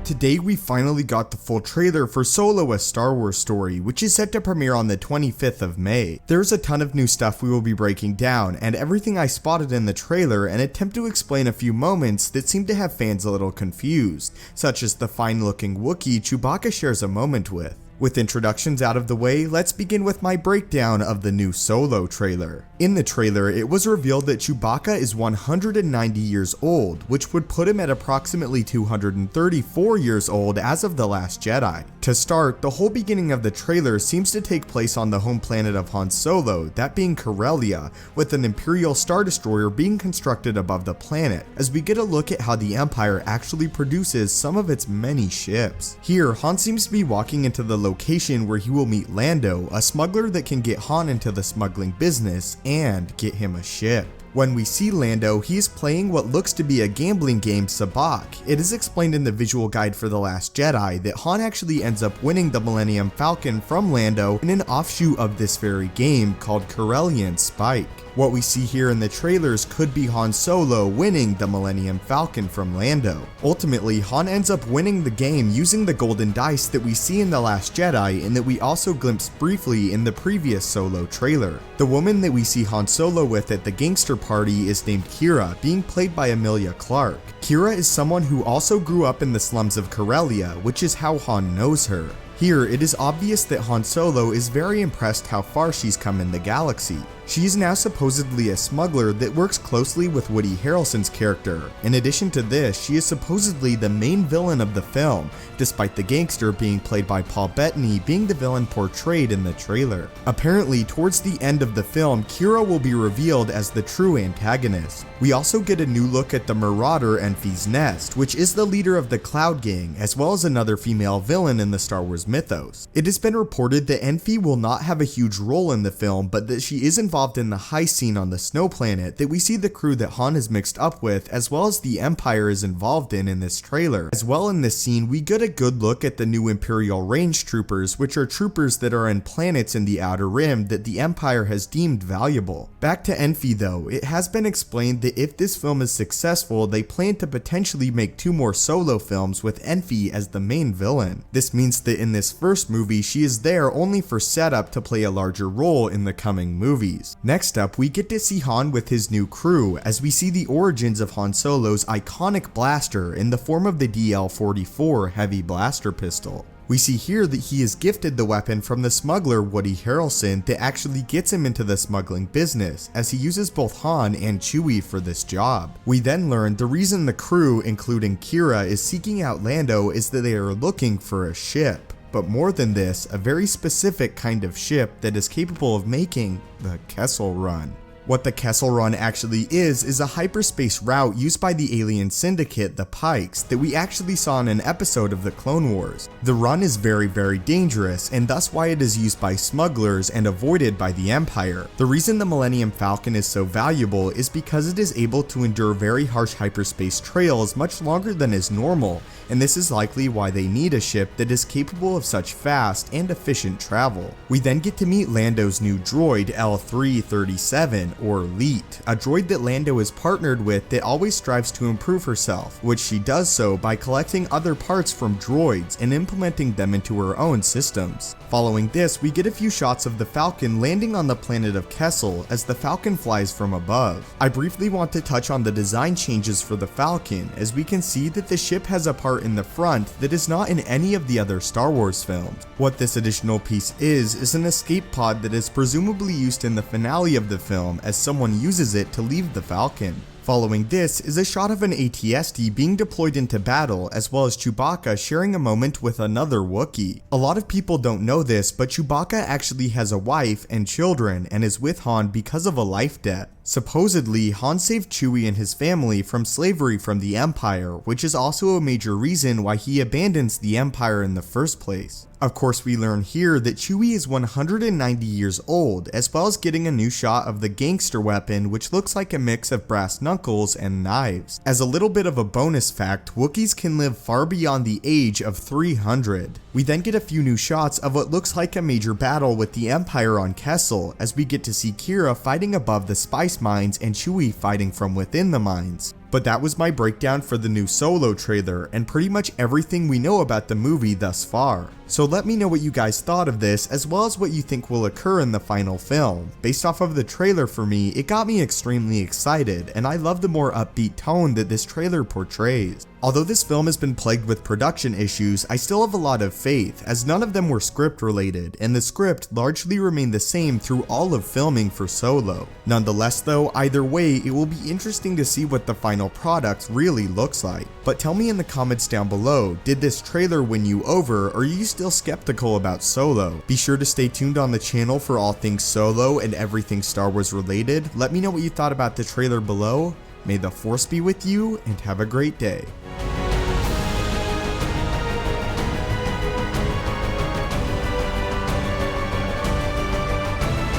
Today we finally got the full trailer for Solo: A Star Wars Story, which is set to premiere on the 25th of May. There's a ton of new stuff we will be breaking down, and everything I spotted in the trailer and attempt to explain a few moments that seem to have fans a little confused, such as the fine-looking Wookiee Chewbacca shares a moment with. With introductions out of the way, let's begin with my breakdown of the new Solo trailer. In the trailer, it was revealed that Chewbacca is 190 years old, which would put him at approximately 234 years old as of The Last Jedi. To start, the whole beginning of the trailer seems to take place on the home planet of Han Solo, that being Corellia, with an Imperial Star Destroyer being constructed above the planet, as we get a look at how the Empire actually produces some of its many ships. Here, Han seems to be walking into the location where he will meet Lando, a smuggler that can get Han into the smuggling business and get him a ship. When we see Lando, he is playing what looks to be a gambling game, Sabacc. It is explained in the visual guide for The Last Jedi that Han actually ends up winning the Millennium Falcon from Lando in an offshoot of this very game called Corellian Spike. What we see here in the trailers could be Han Solo winning the Millennium Falcon from Lando. Ultimately, Han ends up winning the game using the golden dice that we see in The Last Jedi and that we also glimpsed briefly in the previous Solo trailer. The woman that we see Han Solo with at the gangster party is named Qi'ra, being played by Emilia Clarke. Qi'ra is someone who also grew up in the slums of Corellia, which is how Han knows her. Here, it is obvious that Han Solo is very impressed how far she's come in the galaxy. She is now supposedly a smuggler that works closely with Woody Harrelson's character. In addition to this, she is supposedly the main villain of the film, despite the gangster being played by Paul Bettany being the villain portrayed in the trailer. Apparently, towards the end of the film, Qi'ra will be revealed as the true antagonist. We also get a new look at the Marauder Enfys Nest, which is the leader of the Cloud Gang, as well as another female villain in the Star Wars mythos. It has been reported that Enfy will not have a huge role in the film, but that she is involved in the heist scene on the snow planet that we see the crew that Han is mixed up with, as well as the Empire is involved in this trailer. As well, in this scene, we get a good look at the new Imperial Range Troopers, which are troopers that are in planets in the Outer Rim that the Empire has deemed valuable. Back to Enfy though, it has been explained that if this film is successful, they plan to potentially make 2 more Solo films with Enfy as the main villain. This means that in this first movie, she is there only for setup to play a larger role in the coming movies. Next up, we get to see Han with his new crew, as we see the origins of Han Solo's iconic blaster in the form of the DL-44 heavy blaster pistol. We see here that he is gifted the weapon from the smuggler Woody Harrelson that actually gets him into the smuggling business, as he uses both Han and Chewie for this job. We then learn the reason the crew, including Qi'ra, is seeking out Lando is that they are looking for a ship. But more than this, a very specific kind of ship that is capable of making the Kessel Run. What the Kessel Run actually is a hyperspace route used by the alien syndicate, the Pikes, that we actually saw in an episode of the Clone Wars. The run is very dangerous, and thus why it is used by smugglers and avoided by the Empire. The reason the Millennium Falcon is so valuable is because it is able to endure very harsh hyperspace trails much longer than is normal, and this is likely why they need a ship that is capable of such fast and efficient travel. We then get to meet Lando's new droid, L337, or Leet, a droid that Lando is partnered with that always strives to improve herself, which she does so by collecting other parts from droids and implementing them into her own systems. Following this, we get a few shots of the Falcon landing on the planet of Kessel as the Falcon flies from above. I briefly want to touch on the design changes for the Falcon, as we can see that the ship has a part in the front that is not in any of the other Star Wars films. What this additional piece is an escape pod that is presumably used in the finale of the film as someone uses it to leave the Falcon. Following this is a shot of an AT-ST being deployed into battle, as well as Chewbacca sharing a moment with another Wookiee. A lot of people don't know this, but Chewbacca actually has a wife and children and is with Han because of a life debt. Supposedly, Han saved Chewie and his family from slavery from the Empire, which is also a major reason why he abandons the Empire in the first place. Of course, we learn here that Chewie is 190 years old, as well as getting a new shot of the gangster weapon, which looks like a mix of brass knuckles and knives. As a little bit of a bonus fact, Wookiees can live far beyond the age of 300. We then get a few new shots of what looks like a major battle with the Empire on Kessel, as we get to see Qi'ra fighting above the spice mines and Chewie fighting from within the mines. But that was my breakdown for the new Solo trailer and pretty much everything we know about the movie thus far. So let me know what you guys thought of this, as well as what you think will occur in the final film. Based off of the trailer, for me, it got me extremely excited, and I love the more upbeat tone that this trailer portrays. Although this film has been plagued with production issues, I still have a lot of faith, as none of them were script related, and the script largely remained the same through all of filming for Solo. Nonetheless though, either way, it will be interesting to see what the final product really looks like. But tell me in the comments down below, did this trailer win you over, or are you still skeptical about Solo? Be sure to stay tuned on the channel for all things Solo and everything Star Wars related. Let me know what you thought about the trailer below. May the Force be with you, and have a great day.